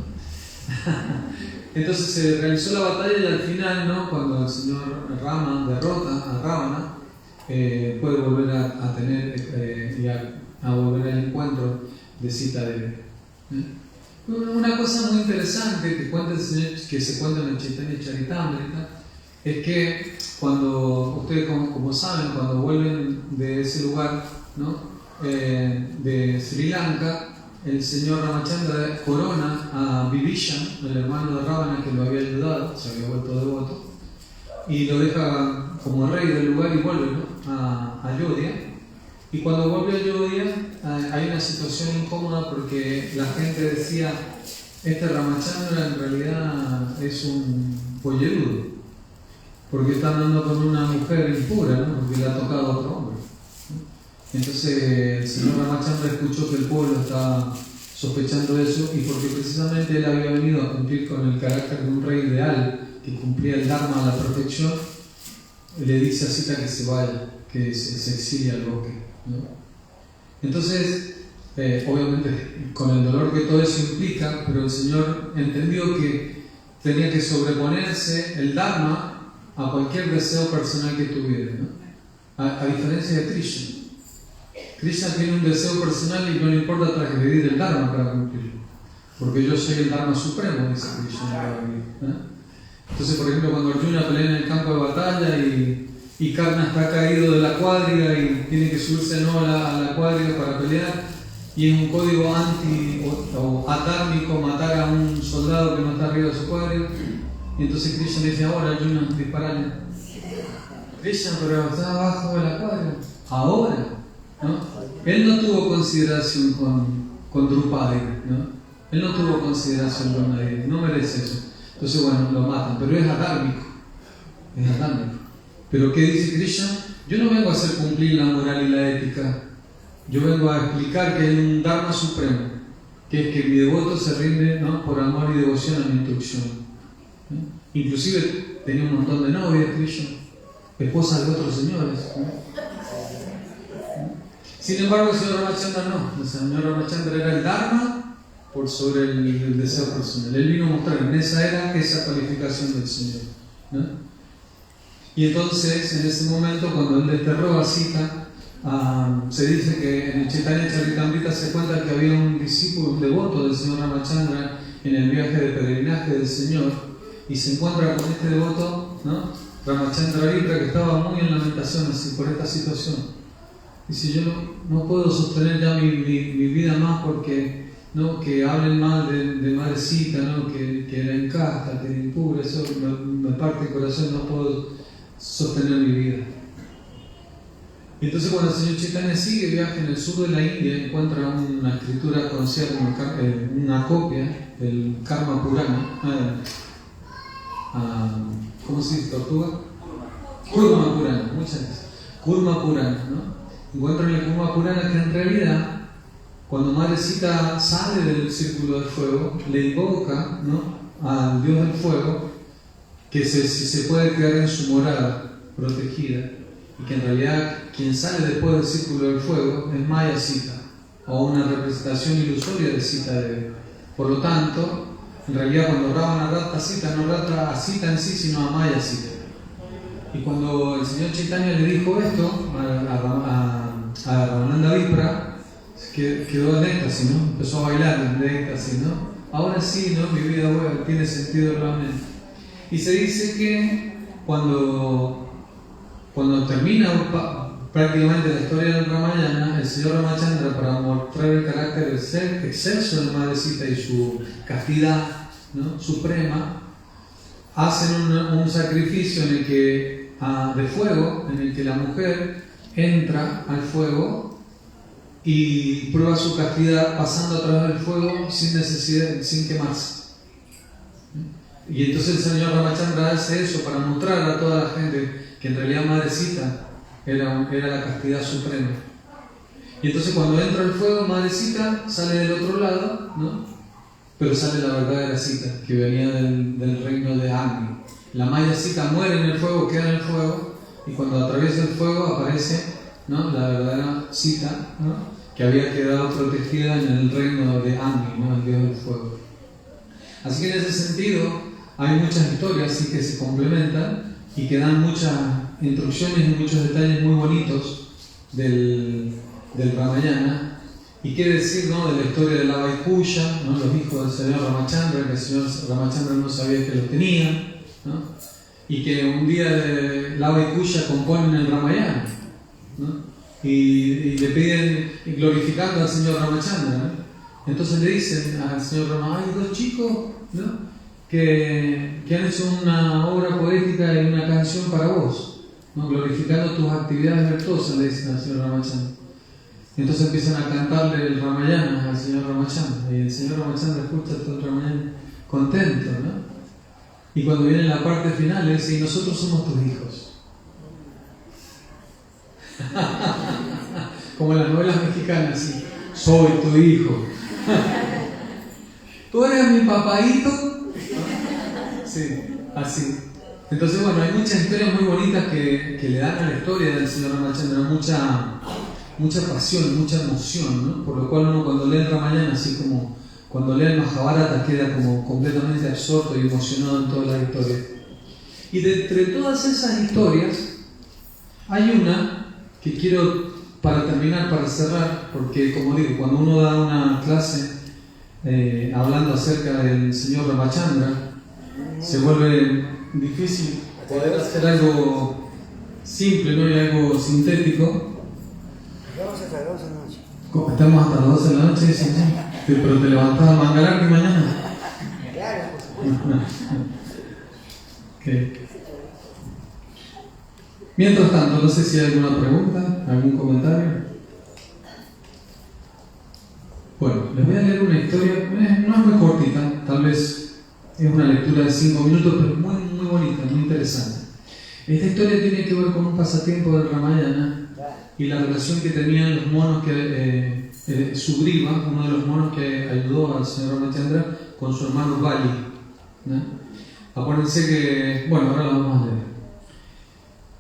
Entonces se realizó la batalla y al final, ¿no?, cuando el señor Rama derrota a Ravana, puede volver a tener a volver al encuentro de Sita Devi. Una cosa muy interesante que se cuenta en el Chaitanya Charitamrita es que cuando ustedes, como saben, cuando vuelven de ese lugar, ¿no?, de Sri Lanka, el señor Ramachandra corona a Vibhishan, el hermano de Ravana que lo había ayudado, se había vuelto devoto, y lo deja como rey del lugar y vuelve, ¿no?, a Ayodhya. Y cuando vuelve a Ayodhya hay una situación incómoda porque la gente decía: este Ramachandra en realidad es un pollerudo, porque está andando con una mujer impura, ¿no?, porque le ha tocado a otro hombre. Entonces el señor Ramachandra escuchó que el pueblo estaba sospechando de eso, y porque precisamente él había venido a cumplir con el carácter de un rey ideal que cumplía el Dharma a la perfección, le dice a Sita que se vaya, que se exilie al bosque, ¿no? Entonces, obviamente con el dolor que todo eso implica, pero el Señor entendió que tenía que sobreponerse el Dharma a cualquier deseo personal que tuviera, ¿no? A diferencia de Krishna. Krishna tiene un deseo personal y no le importa transgredir el Dharma para cumplirlo. Porque yo soy el Dharma supremo, dice Krishna. Entonces, por ejemplo, cuando Arjuna pelea en el campo de batalla y Karna está caído de la cuadriga y tiene que subirse de nuevo a la cuadriga para pelear, y es un código anti o adármico matar a un soldado que no está arriba de su cuadriga, y entonces Krishna le dice: ahora Arjuna, disparale. Krishna, pero está abajo de la cuadriga. Ahora, ¿no? Él no tuvo consideración con Drupadi, ¿no? Él no tuvo consideración con nadie, no merece eso. Entonces, bueno, lo matan, pero es adármico. Es adármico. Pero ¿qué dice Krishna? Yo no vengo a hacer cumplir la moral y la ética. Yo vengo a explicar que hay un Dharma supremo, que es que mi devoto se rinde, ¿no?, por amor y devoción a mi instrucción. ¿No? Inclusive tenía un montón de novias, Krishna, esposas de otros señores. ¿No? Sin embargo, el señor Ramachandra no. El señor Ramachandra era el Dharma por sobre el deseo personal. Él vino a mostrar en esa era esa cualificación del Señor, ¿no? Y entonces, en ese momento, cuando él desterró a Sita, se dice que en el Chaitanya Charitamrita se cuenta que había un discípulo, un devoto del señor Ramachandra en el viaje de peregrinaje del Señor, y se encuentra con este devoto, ¿no?, Ramachandra Vipra, que estaba muy en lamentación así por esta situación. Dice: yo no puedo sostener ya mi vida más porque, ¿no?, que hablen mal de madrecita, ¿no?, que era incasta, que era impura, eso me parte el corazón, no puedo sostener mi vida. Y entonces, cuando el señor Chaitanya sigue viaje en el sur de la India, encuentra una escritura conocida como una copia del Karma Purana. ¿Cómo se dice? ¿Tortuga? Kurma Purana, muchas gracias. Kurma Purana, ¿no? Encuentran el Kurma Purana que en realidad, cuando Madre Sita sale del círculo del fuego, le invoca, ¿no?, al Dios del fuego, que se puede quedar en su morada protegida, y que en realidad quien sale después del círculo del fuego es Maya Sita, o una representación ilusoria de Sita Devi. Por lo tanto, en realidad cuando Ravana rapta a Sita, no rapta a Sita en sí, sino a Maya Sita. Y cuando el señor Chaitanya le dijo esto a Ramananda Vipra, quedó en éxtasis, ¿no? Empezó a bailar en éxtasis, ¿no? Ahora sí, ¿no?, mi vida tiene sentido realmente. Y se dice que cuando termina prácticamente la historia del Ramayana, el señor Ramachandra, para mostrar el carácter excelso de Madre Sita y su castidad, ¿no?, suprema, hacen un sacrificio en el que, de fuego, en el que la mujer entra al fuego y prueba su castidad pasando a través del fuego sin quemarse. Y entonces el señor Ramachandra hace eso para mostrar a toda la gente que en realidad Madre Sita era la castidad suprema. Y entonces cuando entra el fuego, Madre Sita sale del otro lado, ¿no?, pero sale la verdadera Sita, que venía del reino de Agni. La Maya Sita muere en el fuego, queda en el fuego, y cuando atraviesa el fuego aparece, ¿no?, la verdadera Sita, ¿no?, que había quedado protegida en el reino de Agni, ¿no?, el dios del fuego. Así que en ese sentido hay muchas historias sí que se complementan y que dan muchas instrucciones y muchos detalles muy bonitos del Ramayana. Y qué decir, ¿no?, de la historia de Lava y Kuya, ¿no?, los hijos del señor Ramachandra, que el señor Ramachandra no sabía que los tenía, ¿no?, y que un día Lava y Kuya componen el Ramayana, ¿no?, y le piden, glorificando al señor Ramachandra, ¿no? Entonces le dicen al señor Ramachandra: hay dos chicos, ¿no?, que han hecho una obra poética y una canción para vos, ¿no?, glorificando tus actividades virtuosas, le dicen al señor Ramachandra. Entonces empiezan a cantarle el Ramayana al señor Ramachandra, y el señor Ramachandra escucha todo el Ramayana contento, ¿no? Y cuando viene la parte final le dice: y nosotros somos tus hijos. Como en las novelas mexicanas, ¿sí? Soy tu hijo. Tú eres mi papaíto. Sí, así. Entonces, bueno, hay muchas historias muy bonitas que le dan a la historia del señor Ramachandra mucha pasión, mucha emoción, ¿no? Por lo cual uno cuando lee el Ramayana, así como cuando lee el Mahabharata, queda como completamente absorto y emocionado en toda la historia. Y de entre todas esas historias, hay una que quiero para terminar, para cerrar, porque como digo, cuando uno da una clase hablando acerca del señor Ramachandra, se vuelve difícil poder hacer algo simple, ¿no? Y algo sintético. Estamos hasta las 12 de la noche, sí, sí. Pero te levantás a mangalar que mañana. Okay. Mientras tanto, no sé si hay alguna pregunta, algún comentario. Bueno, les voy a leer una historia, no es muy cortita, tal vez es una lectura de 5 minutos, pero muy, muy bonita, muy interesante. Esta historia tiene que ver con un pasatiempo del Ramayana y la relación que tenían los monos que Sugriva, uno de los monos que ayudó al señor Ramachandra, con su hermano Bali, ¿no? Acuérdense que, bueno, ahora la vamos a leer.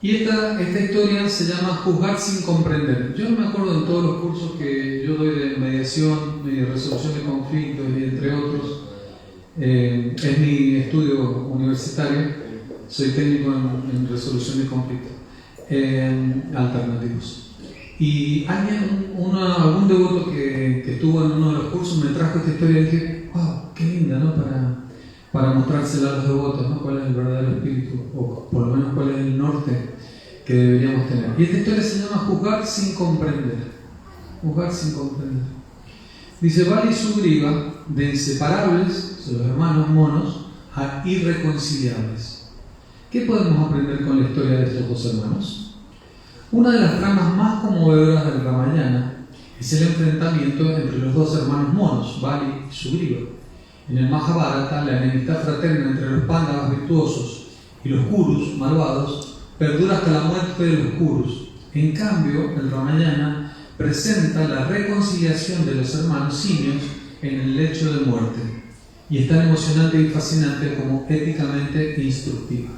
Y esta historia se llama Juzgar sin comprender. Yo me acuerdo en todos los cursos que yo doy de mediación y de resolución de conflictos, y entre otros, es mi estudio universitario, soy técnico en resolución de conflictos alternativos. Y algún devoto que estuvo en uno de los cursos me trajo esta historia y dije, wow, qué linda, ¿no? Para mostrársela a los devotos, ¿no? Cuál es el verdadero espíritu, o por lo menos cuál es el norte que deberíamos tener. Y esta historia se llama Juzgar sin comprender. Juzgar sin comprender. Dice, Bali y Sugriva, de inseparables, son los hermanos monos, a irreconciliables. ¿Qué podemos aprender con la historia de estos dos hermanos? Una de las tramas más conmovedoras del Ramayana es el enfrentamiento entre los dos hermanos monos, Bali y Sugriva. En el Mahabharata, la enemistad fraterna entre los Pándavas virtuosos y los Kurus malvados perdura hasta la muerte de los Kurus. En cambio, el Ramayana presenta la reconciliación de los hermanos simios en el lecho de muerte, y es tan emocionante y fascinante como éticamente instructiva.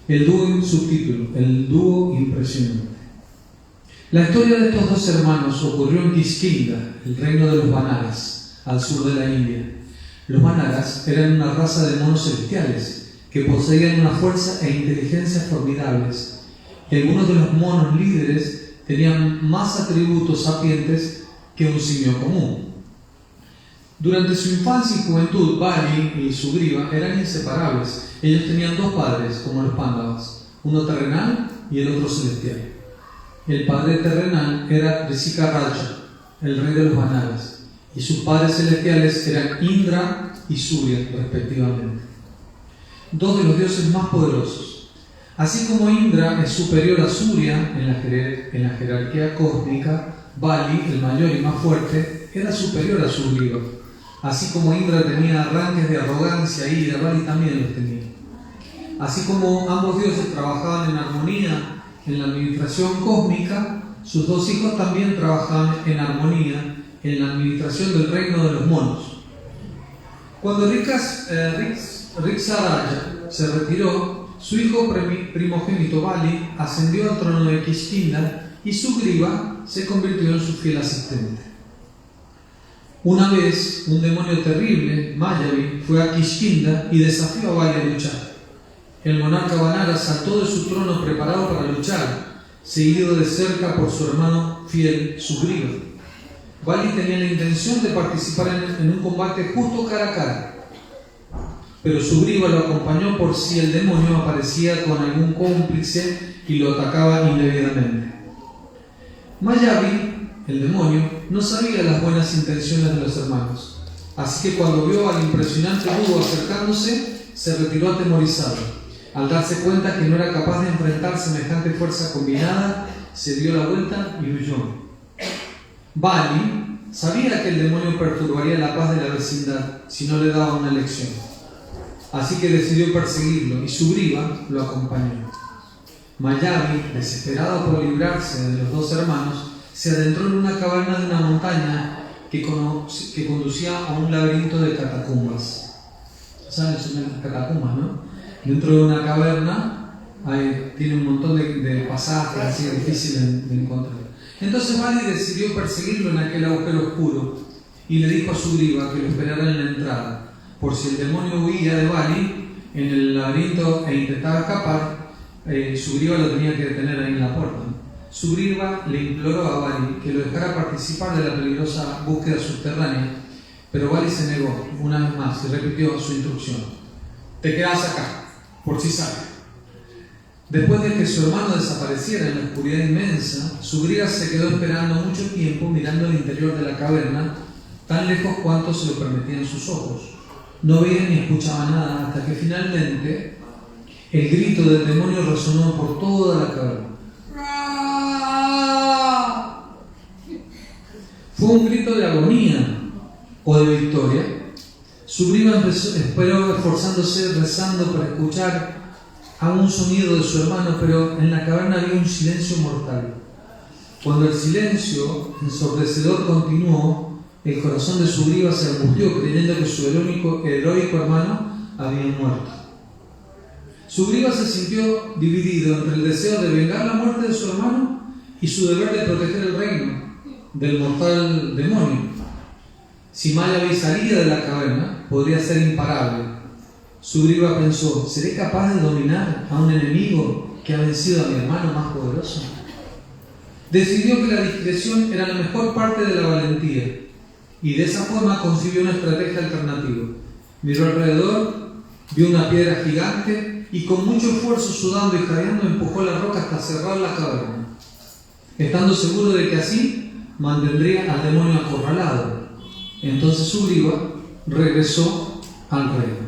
El dúo, subtítulo, el dúo impresionante. La historia de estos dos hermanos ocurrió en Kiskindha, el reino de los Vanaras, al sur de la India. Los Vanaras eran una raza de monos celestiales que poseían una fuerza e inteligencia formidables, y algunos de los monos líderes tenían más atributos sapientes que un simio común. Durante su infancia y juventud, Bali y Sugriva eran inseparables. Ellos tenían dos padres, como los Pándavas, uno terrenal y el otro celestial. El padre terrenal era Risika Raja, el rey de los Vanaras, y sus padres celestiales eran Indra y Surya, respectivamente, dos de los dioses más poderosos. Así como Indra es superior a Surya en la jerarquía cósmica, Bali, el mayor y más fuerte, era superior a Sugriva. Así como Indra tenía arranques de arrogancia y ira, Bali también los tenía. Así como ambos dioses trabajaban en armonía en la administración cósmica, sus dos hijos también trabajaban en armonía en la administración del reino de los monos. Cuando Riksaraja se retiró, su hijo primogénito Bali ascendió al trono de Kiskindha y Sugriva se convirtió en su fiel asistente. Una vez, un demonio terrible, Mayavi, fue a Kiskindha y desafió a Bali a luchar. El monarca Vanara saltó de su trono preparado para luchar, seguido de cerca por su hermano fiel Sugriva. Bali tenía la intención de participar en un combate justo cara a cara, pero Sugriva lo acompañó por si el demonio aparecía con algún cómplice y lo atacaba indebidamente. Mayavi, el demonio, no sabía las buenas intenciones de los hermanos, así que cuando vio al impresionante búho acercándose, se retiró atemorizado. Al darse cuenta que no era capaz de enfrentar semejante fuerza combinada, se dio la vuelta y huyó. Bali sabía que el demonio perturbaría la paz de la vecindad si no le daba una lección, así que decidió perseguirlo y Sugriva lo acompañó. Mayavi, desesperado por librarse de los dos hermanos, se adentró en una caverna de una montaña que conducía a un laberinto de catacumbas. ¿Saben? Son las catacumbas, ¿no? Dentro de una caverna tiene un montón de pasajes así difíciles de encontrar. Entonces Bali decidió perseguirlo en aquel agujero oscuro y le dijo a Sugriva que lo esperara en la entrada, por si el demonio huía de Bali en el laberinto e intentaba escapar, Sugriva lo tenía que detener ahí en la puerta. Sugriva le imploró a Bali que lo dejara participar de la peligrosa búsqueda subterránea, pero Bali se negó una vez más y repitió su instrucción: te quedas acá, por si sale. Después de que su hermano desapareciera en la oscuridad inmensa, Sugriva se quedó esperando mucho tiempo mirando el interior de la caverna, tan lejos cuanto se lo permitían sus ojos. No veía ni escuchaba nada hasta que finalmente el grito del demonio resonó por toda la caverna. Fue un grito de agonía o de victoria. Sugriva esperó esforzándose, rezando para escuchar un sonido de su hermano, pero en la caverna había un silencio mortal. Cuando el silencio ensordecedor continuó, el corazón de Sugriva se angustió creyendo que su heroico hermano había muerto. Sugriva se sintió dividido entre el deseo de vengar la muerte de su hermano y su deber de proteger el reino del mortal demonio. Si Mayavi salía de la caverna, podría ser imparable. Sugriva pensó: ¿seré capaz de dominar a un enemigo que ha vencido a mi hermano más poderoso? Decidió que la discreción era la mejor parte de la valentía y de esa forma concibió una estrategia alternativa. Miró alrededor, vio una piedra gigante y con mucho esfuerzo, sudando y jadeando, empujó la roca hasta cerrar la caverna, estando seguro de que así mantendría al demonio acorralado. Entonces Sugriva regresó al reino.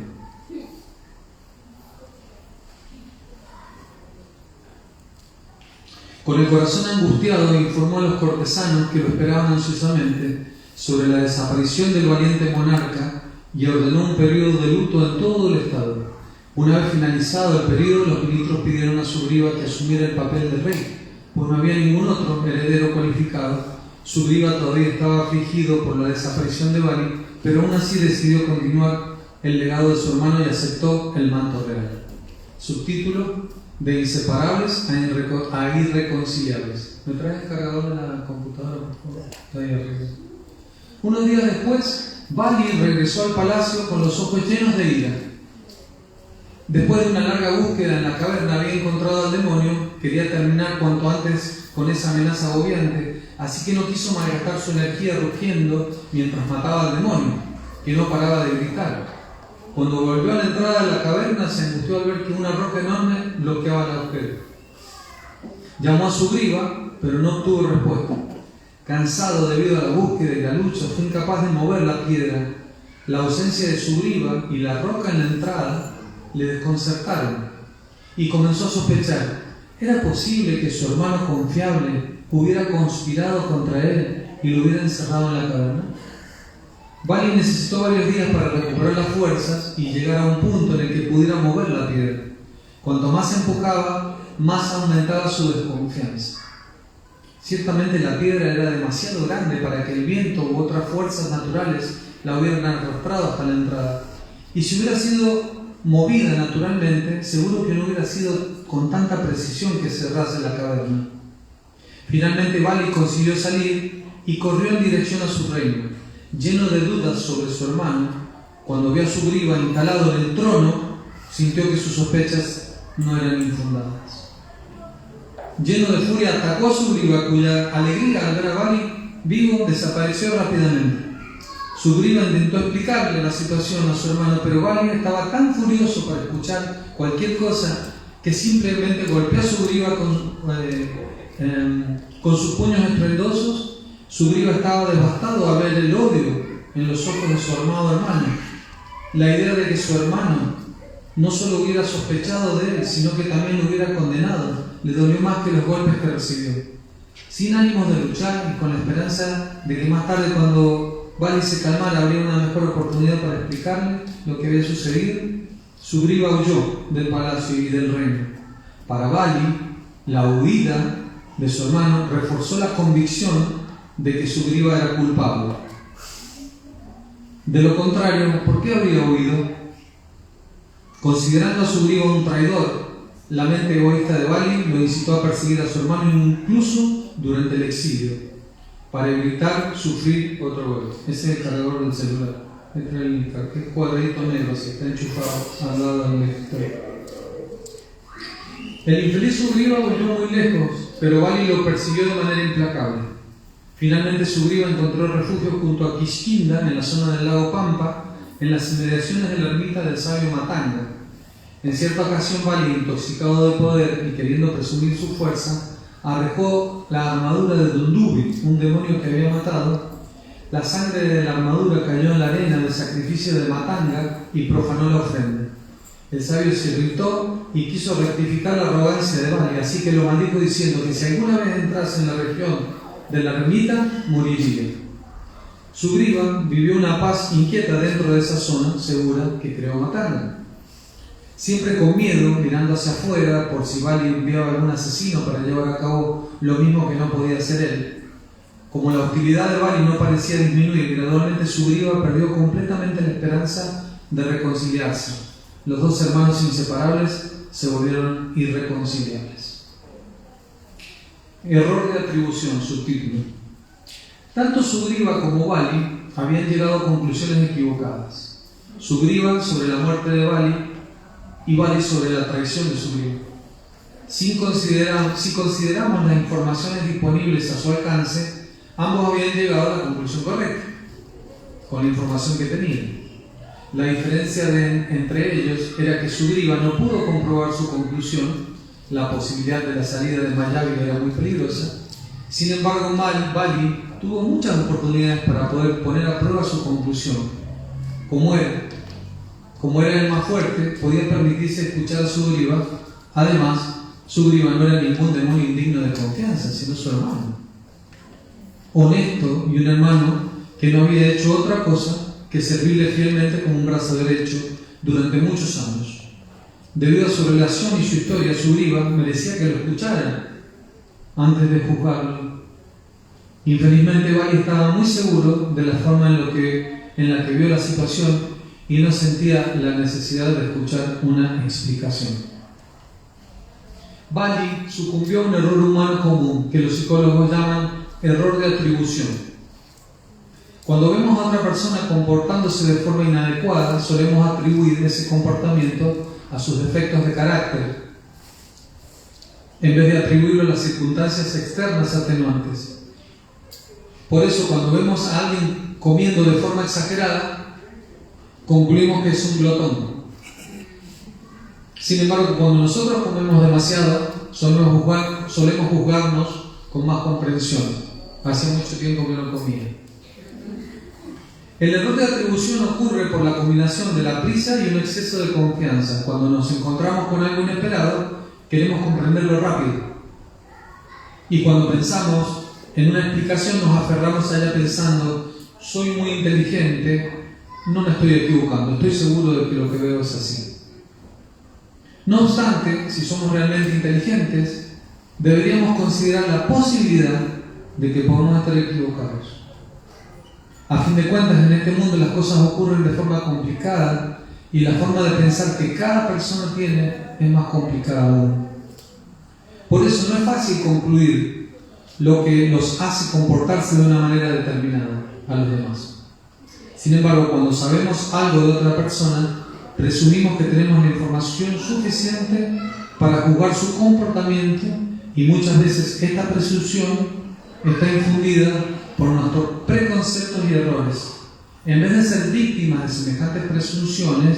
Con el corazón angustiado, informó a los cortesanos que lo esperaban ansiosamente sobre la desaparición del valiente monarca y ordenó un periodo de luto en todo el estado. Una vez finalizado el periodo, los ministros pidieron a Sugriva que asumiera el papel de rey, pues no había ningún otro heredero cualificado. Sugriva todavía estaba afligido por la desaparición de Bali, pero aún así decidió continuar el legado de su hermano y aceptó el manto real. Subtítulo: de inseparables a irreconciliables. ¿Me traes el cargador de la computadora, por favor? Está ahí arriba. Unos días después, Bali regresó al palacio con los ojos llenos de ira. Después de una larga búsqueda en la caverna, había encontrado al demonio. Quería terminar cuanto antes con esa amenaza agobiante, así que no quiso malgastar su energía rugiendo mientras mataba al demonio, que no paraba de gritar. Cuando volvió a la entrada de la caverna, se angustió al ver que una roca enorme bloqueaba el agujero. Llamó a Sugriva, pero no obtuvo respuesta. Cansado debido a la búsqueda y la lucha, fue incapaz de mover la piedra. La ausencia de Sugriva y la roca en la entrada le desconcertaron y comenzó a sospechar: ¿era posible que su hermano confiable hubiera conspirado contra él y lo hubiera encerrado en la caverna? Bali necesitó varios días para recuperar las fuerzas y llegar a un punto en el que pudiera mover la piedra. Cuanto más empujaba, más aumentaba su desconfianza. Ciertamente la piedra era demasiado grande para que el viento u otras fuerzas naturales la hubieran arrastrado hasta la entrada. Y si hubiera sido movida naturalmente, seguro que no hubiera sido con tanta precisión que cerrase la caverna. Finalmente Bali consiguió salir y corrió en dirección a su reino. Lleno de dudas sobre su hermano, cuando vio a Sugriva instalado en el trono, sintió que sus sospechas no eran infundadas. Lleno de furia, atacó a Sugriva, cuya alegría al ver a Bali vivo desapareció rápidamente. Sugriva intentó explicarle la situación a su hermano, pero Bali estaba tan furioso para escuchar cualquier cosa que simplemente golpeó a Sugriva con sus puños estruendosos. Sugriva estaba devastado al ver el odio en los ojos de su amado hermano. La idea de que su hermano no solo hubiera sospechado de él, sino que también lo hubiera condenado, le dolió más que los golpes que recibió. Sin ánimos de luchar y con la esperanza de que más tarde, cuando Bali se calmara, habría una mejor oportunidad para explicarle lo que había sucedido, Sugriva huyó del palacio y del reino. Para Bali, la huida de su hermano reforzó la convicción de que Sugriva era culpable. De lo contrario, ¿por qué habría huido? Considerando a Sugriva un traidor, la mente egoísta de Bali lo incitó a perseguir a su hermano incluso durante el exilio, para evitar sufrir otro golpe. Ese es el cargador del celular. Este es el cuadradito negro, así está enchufado al lado del lector. El infeliz Sugriva huyó muy lejos pero Bali lo persiguió de manera implacable. Finalmente Sugriva encontró refugio junto a Kiskindha, en la zona del lago Pampa, en las inmediaciones de la ermita del sabio Matanga. En cierta ocasión Bali, intoxicado de poder y queriendo presumir su fuerza, arrojó la armadura de Dundubi, un demonio que había matado. La sangre de la armadura cayó en la arena del sacrificio de Matanga y profanó la ofrenda. El sabio se irritó y quiso rectificar la arrogancia de Bali, así que lo maldijo diciendo que si alguna vez entrase en la región de la ermita, moriría. Sugriva vivió una paz inquieta dentro de esa zona segura que creó Matanga. Siempre con miedo, mirando hacia afuera por si Bali enviaba algún asesino para llevar a cabo lo mismo que no podía hacer él. Como la hostilidad de Bali no parecía disminuir, gradualmente Sugriva perdió completamente la esperanza de reconciliarse. Los dos hermanos inseparables se volvieron irreconciliables. Error de atribución, subtítulo. Tanto Sugriva como Bali habían llegado a conclusiones equivocadas. Sugriva sobre la muerte de Bali y Bali sobre la traición de Sugriva. Si consideramos las informaciones disponibles a su alcance, ambos habían llegado a la conclusión correcta, con la información que tenían. La diferencia entre ellos era que Sugriva no pudo comprobar su conclusión, la posibilidad de la salida de Mayavya era muy peligrosa. Sin embargo, Bali tuvo muchas oportunidades para poder poner a prueba su conclusión. Como era el más fuerte, podía permitirse escuchar a Sugriva. Además, Sugriva no era ningún demonio indigno de confianza, sino su hermano. Honesto y un hermano que no había hecho otra cosa que servirle fielmente como un brazo derecho durante muchos años. Debido a su relación y su historia, Sugriva merecía que lo escucharan antes de juzgarlo. Infelizmente, Bali estaba muy seguro de la forma en la que vio la situación y no sentía la necesidad de escuchar una explicación. Bali sucumbió a un error humano común que los psicólogos llaman error de atribución. Cuando vemos a otra persona comportándose de forma inadecuada, solemos atribuir ese comportamiento a sus defectos de carácter, en vez de atribuirlo a las circunstancias externas atenuantes. Por eso, cuando vemos a alguien comiendo de forma exagerada, concluimos que es un glotón. Sin embargo, cuando nosotros comemos demasiado, solemos juzgarnos con más comprensión. Hace mucho tiempo que no comía. El error de atribución ocurre por la combinación de la prisa y un exceso de confianza. Cuando nos encontramos con algo inesperado, queremos comprenderlo rápido. Y cuando pensamos en una explicación, nos aferramos a ella pensando: soy muy inteligente, no me estoy equivocando, estoy seguro de que lo que veo es así. No obstante, si somos realmente inteligentes, deberíamos considerar la posibilidad de que podamos estar equivocados. A fin de cuentas, en este mundo las cosas ocurren de forma complicada y la forma de pensar que cada persona tiene es más complicada aún. Por eso no es fácil concluir lo que los hace comportarse de una manera determinada a los demás. Sin embargo, cuando sabemos algo de otra persona, presumimos que tenemos la información suficiente para juzgar su comportamiento, y muchas veces esta presunción está infundida por nuestros preconceptos y errores. En vez de ser víctimas de semejantes presunciones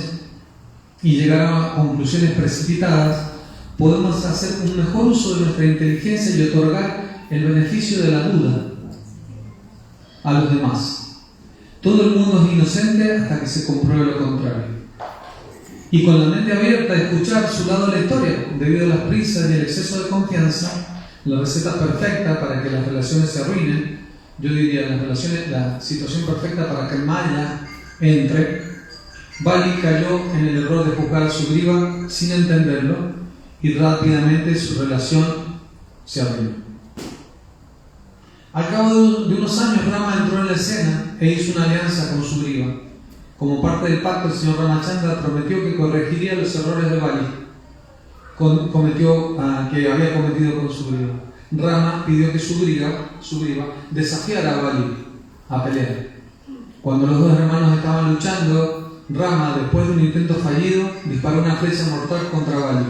y llegar a conclusiones precipitadas, podemos hacer un mejor uso de nuestra inteligencia y otorgar el beneficio de la duda a los demás. Todo el mundo es inocente hasta que se compruebe lo contrario. Y con la mente abierta a escuchar su lado de la historia, debido a las prisas y el exceso de confianza, la receta perfecta para que las relaciones se arruinen, yo diría la situación perfecta para que Maya entre. Bali cayó en el error de juzgar a Sugriva sin entenderlo y rápidamente su relación se arruinó. Al cabo de unos años, Rama entró en la escena e hizo una alianza con Sugriva. Como parte del pacto, el señor Ramachandra prometió que corregiría los errores de Bali que había cometido con Sugriva. Rama pidió que Sugriva desafiara a Bali a pelear. Cuando los dos hermanos estaban luchando, Rama, después de un intento fallido, disparó una flecha mortal contra Bali.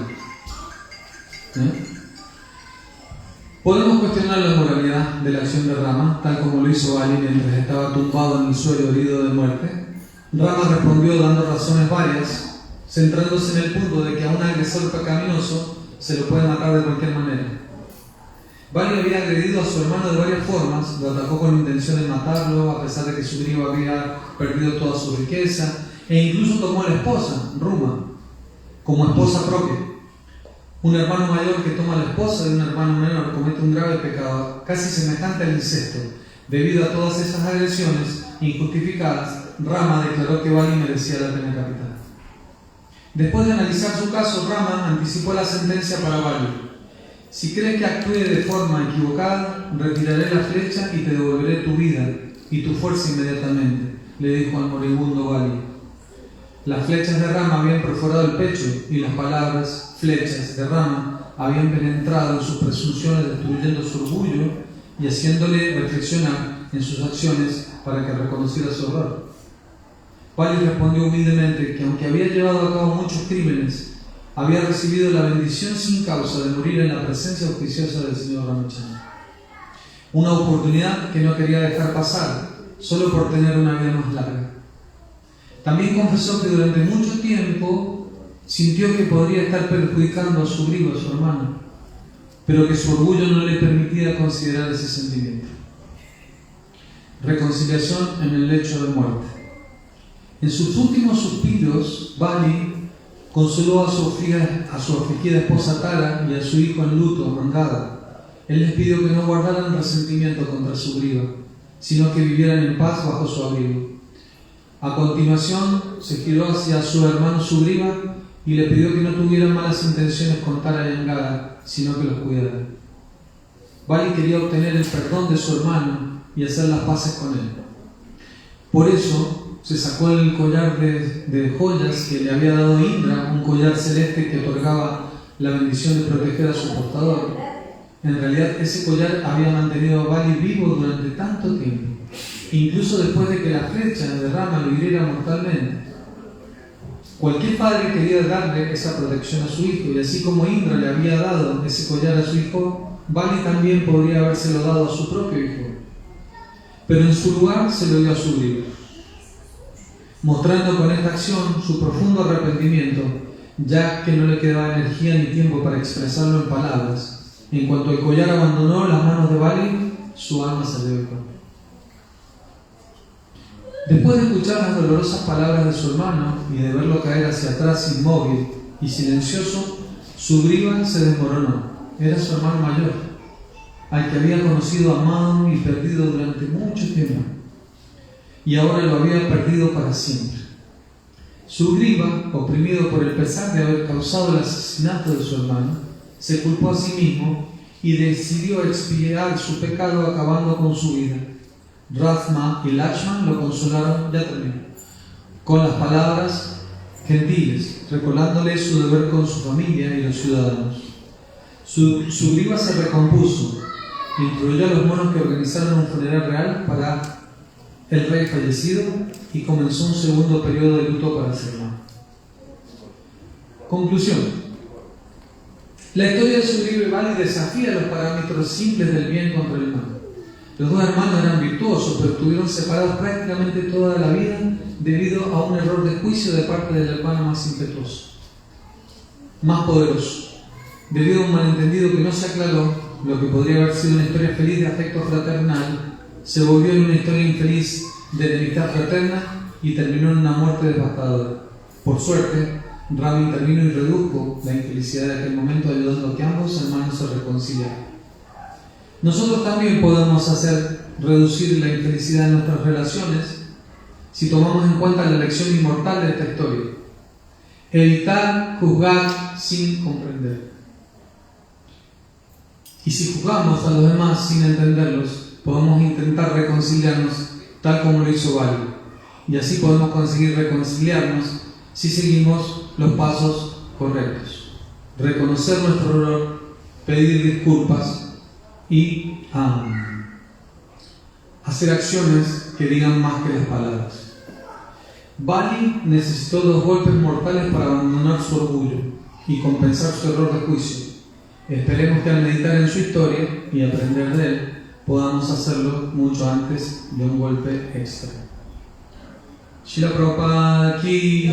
Podemos cuestionar la moralidad de la acción de Rama, tal como lo hizo Bali mientras estaba tumbado en el suelo herido de muerte. Rama respondió dando razones varias, centrándose en el punto de que a un agresor pecaminoso se lo puede matar de cualquier manera. Bali había agredido a su hermano de varias formas, lo atacó con intención de matarlo, a pesar de que Sugriva había perdido toda su riqueza, e incluso tomó a la esposa, Ruma, como esposa propia. Un hermano mayor que toma a la esposa de un hermano menor comete un grave pecado, casi semejante al incesto. Debido a todas esas agresiones injustificadas, Rama declaró que Bali merecía la pena capital. Después de analizar su caso, Rama anticipó la sentencia para Bali. Si crees que actúe de forma equivocada, retiraré la flecha y te devolveré tu vida y tu fuerza inmediatamente, le dijo al moribundo Bali. Las flechas de Rama habían perforado el pecho y las palabras flechas de Rama habían penetrado en sus presunciones, destruyendo su orgullo y haciéndole reflexionar en sus acciones para que reconociera su error. Bali respondió humildemente que aunque había llevado a cabo muchos crímenes, había recibido la bendición sin causa de morir en la presencia auspiciosa del Señor Ramachandra. Una oportunidad que no quería dejar pasar, solo por tener una vida más larga. También confesó que durante mucho tiempo sintió que podría estar perjudicando a Sugriva, su hermano, pero que su orgullo no le permitía considerar ese sentimiento. Reconciliación en el lecho de muerte. En sus últimos suspiros, Bali consoló a su afligida esposa Tara y a su hijo en luto, Mangada. Él les pidió que no guardaran resentimiento contra Sugriva, sino que vivieran en paz bajo su abrigo. A continuación, se giró hacia su hermano Sugriva y le pidió que no tuvieran malas intenciones con Tara y Angada, sino que los cuidaran. Bali quería obtener el perdón de su hermano y hacer las paces con él. Por eso, se sacó el collar de joyas que le había dado Indra, un collar celeste que otorgaba la bendición de proteger a su portador. En realidad, ese collar había mantenido a Bali vivo durante tanto tiempo, incluso después de que la flecha de Rama lo hiriera mortalmente. Cualquier padre quería darle esa protección a su hijo, y así como Indra le había dado ese collar a su hijo, Bali también podría habérselo dado a su propio hijo. Pero en su lugar se lo dio a Sugriva, mostrando con esta acción su profundo arrepentimiento, ya que no le quedaba energía ni tiempo para expresarlo en palabras. En cuanto el collar abandonó las manos de Bali, su alma salió del cuerpo. Después de escuchar las dolorosas palabras de su hermano y de verlo caer hacia atrás inmóvil y silencioso, Sugriva se desmoronó. Era su hermano mayor, al que había conocido, amado y perdido durante mucho tiempo, y ahora lo había perdido para siempre. Sugriva, oprimido por el pesar de haber causado el asesinato de su hermano, se culpó a sí mismo y decidió expiar su pecado acabando con su vida. Radha y Lakshman lo consolaron, con las palabras gentiles, recordándole su deber con su familia y los ciudadanos. Sugriva se recompuso, incluyó a los monos que organizaron un funeral real para el rey fallecido y comenzó un segundo periodo de luto para su hermano. Conclusión. La historia de Sugriva y Bali desafía los parámetros simples del bien contra el mal. Los dos hermanos eran virtuosos, pero estuvieron separados prácticamente toda la vida debido a un error de juicio de parte del hermano más impetuoso, más poderoso. Debido a un malentendido que no se aclaró, lo que podría haber sido una historia feliz de afecto fraternal se volvió en una historia infeliz de enemistad fraterna y terminó en una muerte devastadora. Por suerte, Rama intervino y redujo la infelicidad de aquel momento, ayudando a que ambos hermanos se reconciliaran. Nosotros también podemos hacer reducir la infelicidad de nuestras relaciones si tomamos en cuenta la lección inmortal de esta historia: evitar juzgar sin comprender. Y si juzgamos a los demás sin entenderlos, podemos intentar reconciliarnos tal como lo hizo Bali, y así podemos conseguir reconciliarnos si seguimos los pasos correctos: reconocer nuestro error, pedir disculpas y hacer acciones que digan más que las palabras. Bali necesitó 2 golpes mortales para abandonar su orgullo y compensar su error de juicio. esperemos que al meditar en su historia y aprender de él, podamos hacerlo mucho antes de un golpe extra. Srila Prabhupada aquí.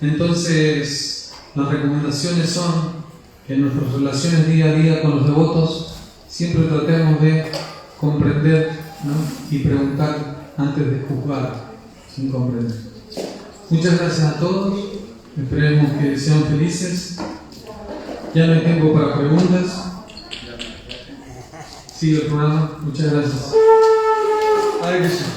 Entonces, las recomendaciones son que en nuestras relaciones día a día con los devotos siempre tratemos de comprender, ¿no? Y preguntar antes de juzgar sin comprender. Muchas gracias a todos. Esperemos que sean felices. Ya no hay tiempo para preguntas. Sigue el programa. Muchas gracias. Hare Krishna.